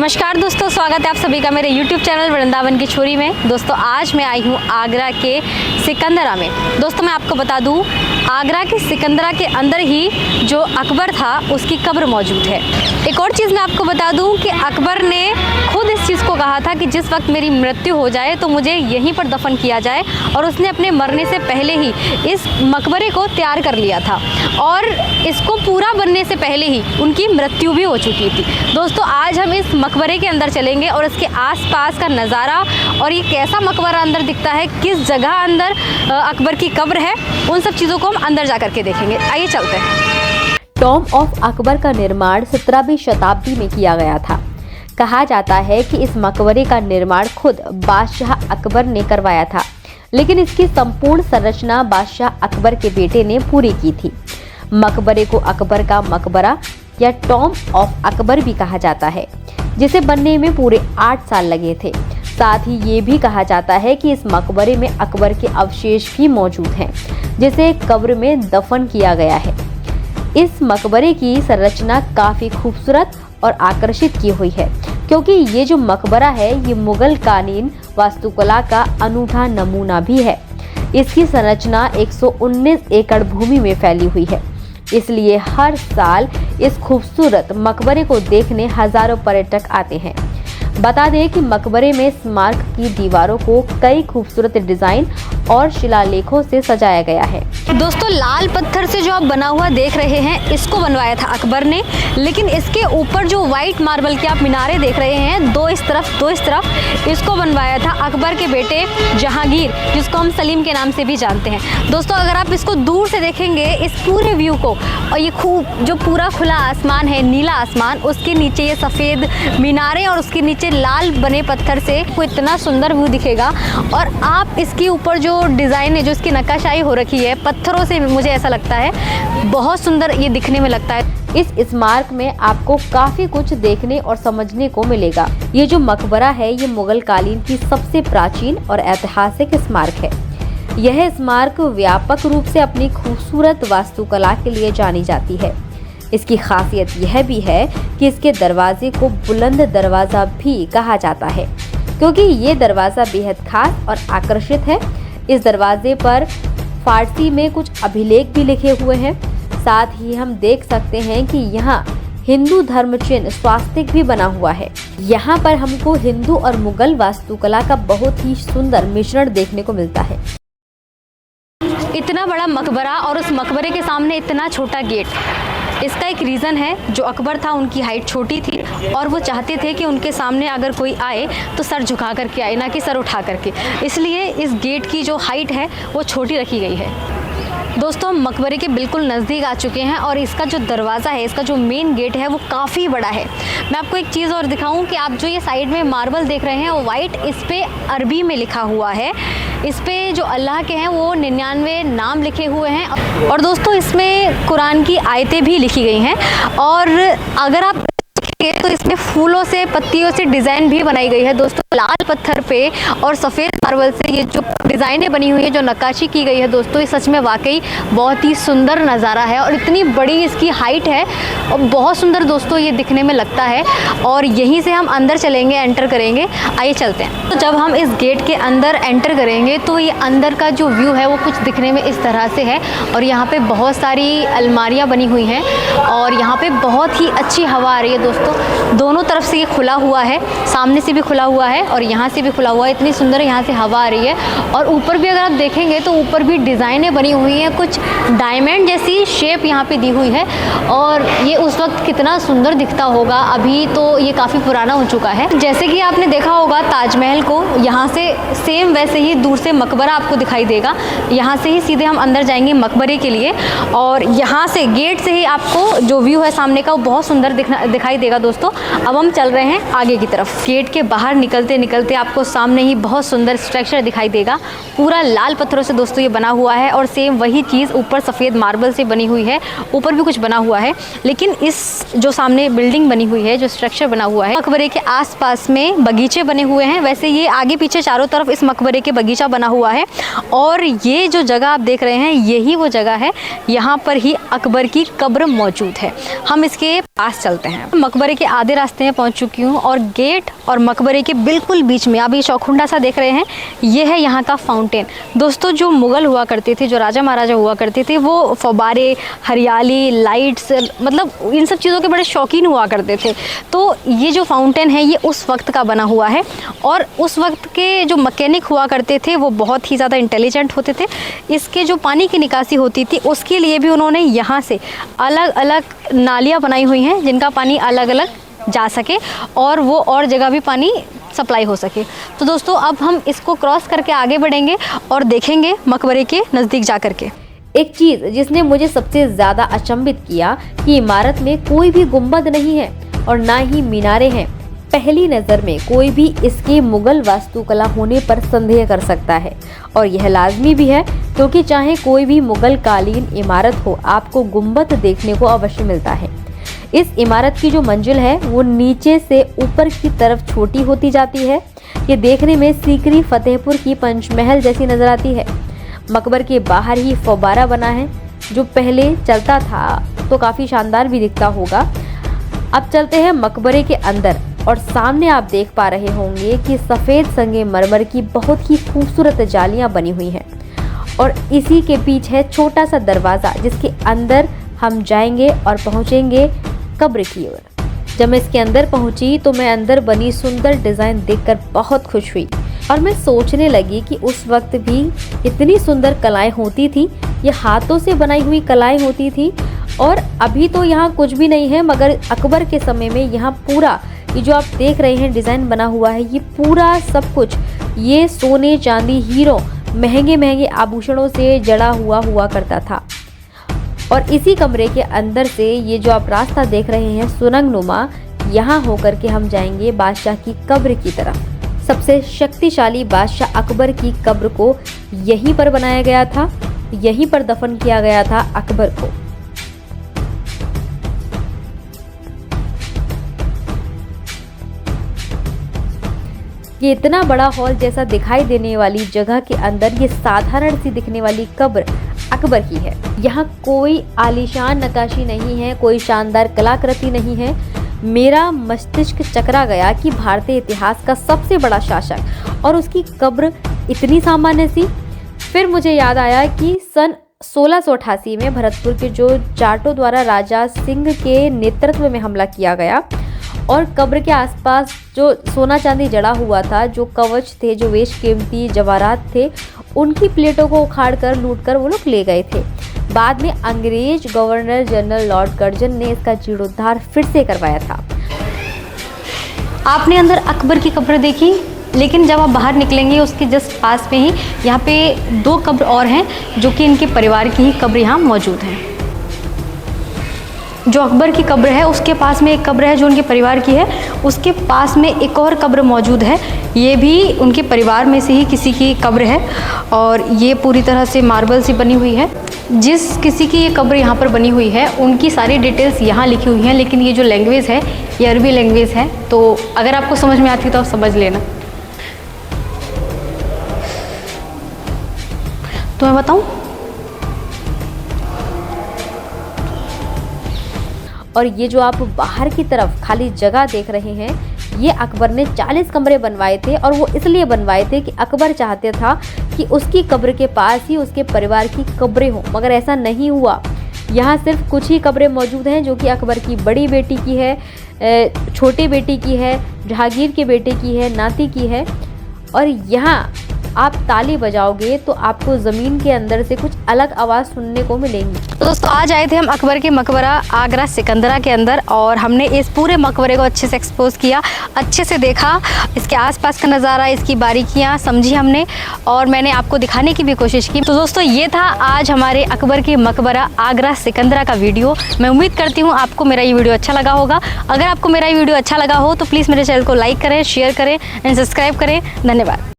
नमस्कार दोस्तों, स्वागत है आप सभी का मेरे YouTube चैनल वृंदावन की छोरी में। दोस्तों आज मैं आई हूँ आगरा के सिकंदरा में। दोस्तों मैं आपको बता दूँ, आगरा के सिकंदरा के अंदर ही जो अकबर था उसकी कब्र मौजूद है। एक और चीज़ मैं आपको बता दूँ कि अकबर ने खुद इस चीज़ को कहा था कि जिस वक्त मेरी मृत्यु हो जाए तो मुझे यहीं पर दफन किया जाए, और उसने अपने मरने से पहले ही इस मकबरे को तैयार कर लिया था और इसको पूरा बनने से पहले ही उनकी मृत्यु भी हो चुकी थी। दोस्तों आज हम इस मकबरे के अंदर चलेंगे और इसके आसपास का नज़ारा और ये कैसा मकबरा अंदर दिखता है, किस जगह अंदर अकबर की कब्र है, उन सब चीज़ों को हम अंदर जा करके देखेंगे। आइए चलते हैं। टॉम ऑफ अकबर का निर्माण 17वीं शताब्दी में किया गया था। कहा जाता है कि इस मकबरे का निर्माण खुद बादशाह अकबर ने करवाया था, लेकिन इसकी संपूर्ण संरचना बादशाह अकबर के बेटे ने पूरी की थी। मकबरे को अकबर का मकबरा या टॉम ऑफ अकबर भी कहा जाता है, जिसे बनने में पूरे 8 साल लगे थे। साथ ही ये भी कहा जाता है कि इस मकबरे में अकबर के अवशेष भी मौजूद हैं, जिसे कब्र में दफन किया गया है। इस मकबरे की संरचना काफी खूबसूरत और आकर्षित की हुई है, क्योंकि ये जो मकबरा है ये मुगल कालीन वास्तुकला का अनूठा नमूना भी है। इसकी संरचना 119 एकड़ भूमि में फैली हुई है, इसलिए हर साल इस खूबसूरत मकबरे को देखने हजारों पर्यटक आते हैं। बता दें कि मकबरे में स्मारक की दीवारों को कई खूबसूरत डिजाइन और शिलालेखों से सजाया गया है। दोस्तों लाल पत्थर से जो आप बना हुआ देख रहे हैं, इसको बनवाया था अकबर ने, लेकिन इसके ऊपर जो व्हाइट मार्बल के आप मीनारे देख रहे हैं, दो इस तरफ, इसको बनवाया था अकबर के बेटे जहांगीर, जिसको हम सलीम के नाम से भी जानते हैं। दोस्तों अगर आप इसको दूर से देखेंगे इस पूरे व्यू को, और ये खूब जो पूरा खुला आसमान है, नीला आसमान, उसके नीचे ये सफ़ेद मीनारे और उसके नीचे लाल बने पत्थर से को इतना सुंदर व्यू दिखेगा। और आप इसके ऊपर जो डिज़ाइन है, जो इसकी नक्काशाई हो रखी है पत्थरों से, मुझे ऐसा लगता है बहुत सुंदर ये दिखने में लगता है। इस स्मारक में आपको काफी कुछ देखने और समझने को मिलेगा। ये जो मकबरा है ये मुगल कालीन की सबसे प्राचीन और ऐतिहासिक स्मारक है। यह स्मारक व्यापक रूप से अपनी खूबसूरत वास्तुकला के लिए जानी जाती है। इसकी खासियत यह भी है कि इसके दरवाजे को बुलंद दरवाज़ा भी कहा जाता है, क्योंकि ये दरवाज़ा बेहद खास और आकर्षित है। इस दरवाजे पर फारसी में कुछ अभिलेख भी लिखे हुए हैं। साथ ही हम देख सकते हैं कि यहाँ हिंदू धर्म चिन्ह स्वास्तिक भी बना हुआ है। यहाँ पर हमको हिंदू और मुगल वास्तुकला का बहुत ही सुंदर मिश्रण देखने को मिलता है। इतना बड़ा मकबरा और उस मकबरे के सामने इतना छोटा गेट, इसका एक रीज़न है। जो अकबर था उनकी हाइट छोटी थी और वो चाहते थे कि उनके सामने अगर कोई आए तो सर झुका करके आए, ना कि सर उठा करके, इसलिए इस गेट की जो हाइट है वो छोटी रखी गई है। दोस्तों हम मकबरे के बिल्कुल नज़दीक आ चुके हैं और इसका जो दरवाज़ा है, इसका जो मेन गेट है वो काफ़ी बड़ा है। मैं आपको एक चीज़ और दिखाऊं कि आप जो ये साइड में मार्बल देख रहे हैं वो वाइट, इस पे अरबी में लिखा हुआ है। इस पे जो अल्लाह के हैं वो 99 नाम लिखे हुए हैं, और दोस्तों इसमें कुरान की आयतें भी लिखी गई हैं। और अगर आप तो इसमें फूलों से, पत्तियों से डिज़ाइन भी बनाई गई है। दोस्तों लाल पत्थर पे और सफ़ेद मार्बल से ये जो डिज़ाइनें बनी हुई है, जो नक्काशी की गई है, दोस्तों ये सच में वाकई बहुत ही सुंदर नज़ारा है। और इतनी बड़ी इसकी हाइट है और बहुत सुंदर दोस्तों ये दिखने में लगता है। और यहीं से हम अंदर चलेंगे, एंटर करेंगे। आइए चलते हैं। तो जब हम इस गेट के अंदर एंटर करेंगे तो ये अंदर का जो व्यू है वो कुछ दिखने में इस तरह से है। और यहाँ पे बहुत सारी अलमारियाँ बनी हुई हैं और यहाँ पे बहुत ही अच्छी हवा आ रही है। दोस्तों दोनों तरफ से ये खुला हुआ है, सामने से भी खुला हुआ है और यहाँ से भी खुला हुआ है। इतनी सुंदर यहाँ से हवा आ रही है। और ऊपर भी अगर आप देखेंगे तो ऊपर भी डिज़ाइनें बनी हुई हैं, कुछ डायमंड जैसी शेप यहाँ पे दी हुई है। और ये उस वक्त कितना सुंदर दिखता होगा, अभी तो ये काफ़ी पुराना हो चुका है। जैसे कि आपने देखा होगा ताजमहल को, यहाँ से सेम वैसे ही दूर से मकबरा आपको दिखाई देगा। यहाँ से ही सीधे हम अंदर जाएंगे मकबरे के लिए, और यहाँ से गेट से ही आपको जो व्यू है सामने का वो बहुत सुंदर दिखाई देगा। दोस्तों अब हम चल रहे हैं आगे की तरफ। गेट के बाहर निकलते निकलते आपको सामने ही बहुत सुंदर स्ट्रक्चर दिखाई देगा, पूरा लाल पत्थरों से दोस्तों ये बना हुआ है। और सेम वही चीज़ ऊपर सफ़ेद मार्बल से बनी हुई है, ऊपर भी कुछ बना हुआ है। लेकिन इस जो सामने बिल्डिंग बनी हुई है, जो स्ट्रक्चर बना हुआ है, मकबरे के आसपास में बगीचे बने हुए हैं। वैसे ये आगे पीछे चारों तरफ इस मकबरे के बगीचा बना हुआ है। और ये जो जगह आप देख रहे हैं यही वो जगह है, यहाँ पर ही अकबर की कब्र मौजूद है। हम इसके पास चलते हैं। मकबरे के आधे रास्ते में पहुंच चुकी हूं और गेट और मकबरे के बिल्कुल बीच में आप ये चौखुंडा सा देख रहे हैं, ये है यहाँ का फाउंटेन। दोस्तों, जो मुग़ल हुआ करते थे, जो राजा महाराजा हुआ करते थे, वो फव्वारे, हरियाली, लाइट्स, मतलब इन सब चीज़ों के बड़े शौकीन हुआ करते थे। तो ये जो फाउंटेन है ये उस वक्त का बना हुआ है और उस वक्त के जो मैकेनिक हुआ करते थे वो बहुत ही ज़्यादा इंटेलिजेंट होते थे। इसके जो पानी की निकासी होती थी उसके लिए भी उन्होंने यहाँ से अलग अलग नालियाँ बनाई हुई हैं जिनका पानी अलग अलग जा सके और वो और जगह भी पानी सप्लाई हो सके। तो दोस्तों, अब हम इसको क्रॉस करके आगे बढ़ेंगे और देखेंगे मकबरे के नज़दीक जा कर के। एक चीज जिसने मुझे सबसे ज्यादा अचंभित किया कि इमारत में कोई भी गुंबद नहीं है और ना ही मीनारे हैं। पहली नज़र में कोई भी इसके मुगल वास्तुकला होने पर संदेह कर सकता है और यह लाजमी भी है, क्योंकि चाहे कोई भी मुगल कालीन इमारत हो, आपको गुंबद देखने को अवश्य मिलता है। इस इमारत की जो मंजिल है वो नीचे से ऊपर की तरफ छोटी होती जाती है। ये देखने में सीकरी फतेहपुर की पंचमहल जैसी नजर आती है। मकबर के बाहर ही फव्वारा बना है जो पहले चलता था तो काफ़ी शानदार भी दिखता होगा। अब चलते हैं मकबरे के अंदर और सामने आप देख पा रहे होंगे कि सफ़ेद संगमरमर की बहुत ही खूबसूरत जालियां बनी हुई हैं और इसी के पीछे है छोटा सा दरवाज़ा जिसके अंदर हम जाएंगे और पहुंचेंगे कब्र की ओर। जब मैं इसके अंदर पहुंची तो मैं अंदर बनी सुंदर डिज़ाइन देखकर बहुत खुश हुई और मैं सोचने लगी कि उस वक्त भी इतनी सुंदर कलाएं होती थी, ये हाथों से बनाई हुई कलाएं होती थी। और अभी तो यहाँ कुछ भी नहीं है, मगर अकबर के समय में यहाँ पूरा ये जो आप देख रहे हैं डिज़ाइन बना हुआ है, ये पूरा सब कुछ ये सोने, चांदी, हीरो, महंगे महंगे आभूषणों से जड़ा हुआ करता था। और इसी कमरे के अंदर से ये जो आप रास्ता देख रहे हैं सुरंगनुमा, यहाँ होकर के हम जाएंगे बादशाह की कब्र की तरफ। सबसे शक्तिशाली बादशाह अकबर की कब्र को यहीं पर बनाया गया था, यहीं पर दफन किया गया था अकबर को। ये इतना बड़ा हॉल जैसा दिखाई देने वाली जगह के अंदर ये साधारण सी दिखने वाली कब्र अकबर की है। यहाँ कोई आलीशान नक्काशी नहीं है, कोई शानदार कलाकृति नहीं है। मेरा मस्तिष्क चकरा गया कि भारतीय इतिहास का सबसे बड़ा शासक और उसकी कब्र इतनी सामान्य सी। फिर मुझे याद आया कि सन 1688 में भरतपुर के जो जाटों द्वारा राजा सिंह के नेतृत्व में हमला किया गया और कब्र के आसपास जो सोना चांदी जड़ा हुआ था, जो कवच थे, जो वेश कीमती जवाहरात थे, उनकी प्लेटों को उखाड़कर लूटकर वो लोग ले गए थे। बाद में अंग्रेज गवर्नर जनरल लॉर्ड कर्जन ने इसका जीर्णोद्धार फिर से करवाया था। आपने अंदर अकबर की कब्र देखी, लेकिन जब आप बाहर निकलेंगे उसके जस्ट पास में ही यहाँ पे 2 कब्र और हैं जो कि इनके परिवार की ही कब्र यहाँ मौजूद हैं। जो अकबर की कब्र है उसके पास में एक कब्र है जो उनके परिवार की है, उसके पास में एक और कब्र मौजूद है, ये भी उनके परिवार में से ही किसी की कब्र है और ये पूरी तरह से मार्बल से बनी हुई है। जिस किसी की ये कब्र यहाँ पर बनी हुई है उनकी सारी डिटेल्स यहाँ लिखी हुई हैं, लेकिन ये जो लैंग्वेज है ये अरबी लैंग्वेज है, तो अगर आपको समझ में आती तो आप समझ लेना। तो मैं बताऊँ, और ये जो आप बाहर की तरफ खाली जगह देख रहे हैं, ये अकबर ने 40 कमरे बनवाए थे और वो इसलिए बनवाए थे कि अकबर चाहते था कि उसकी कब्र के पास ही उसके परिवार की कब्रें हों, मगर ऐसा नहीं हुआ। यहाँ सिर्फ कुछ ही कब्रें मौजूद हैं जो कि अकबर की बड़ी बेटी की है, छोटे बेटी की है, जहांगीर के बेटे की है, नाती की है। और यहाँ आप ताली बजाओगे तो आपको ज़मीन के अंदर से कुछ अलग आवाज़ सुनने को मिलेंगी। तो दोस्तों, आज आए थे हम अकबर के मकबरा आगरा सिकंदरा के अंदर और हमने इस पूरे मकबरे को अच्छे से एक्सपोज किया, अच्छे से देखा, इसके आसपास का नज़ारा, इसकी बारीकियां समझी हमने और मैंने आपको दिखाने की भी कोशिश की। तो दोस्तों, ये था आज हमारे अकबर के मकबरा आगरा सिकंदरा का वीडियो। मैं उम्मीद करती हूँ आपको मेरा ये वीडियो अच्छा लगा होगा। अगर आपको मेरा ये वीडियो अच्छा लगा हो तो प्लीज़ मेरे चैनल को लाइक करें, शेयर करें एंड सब्सक्राइब करें। धन्यवाद।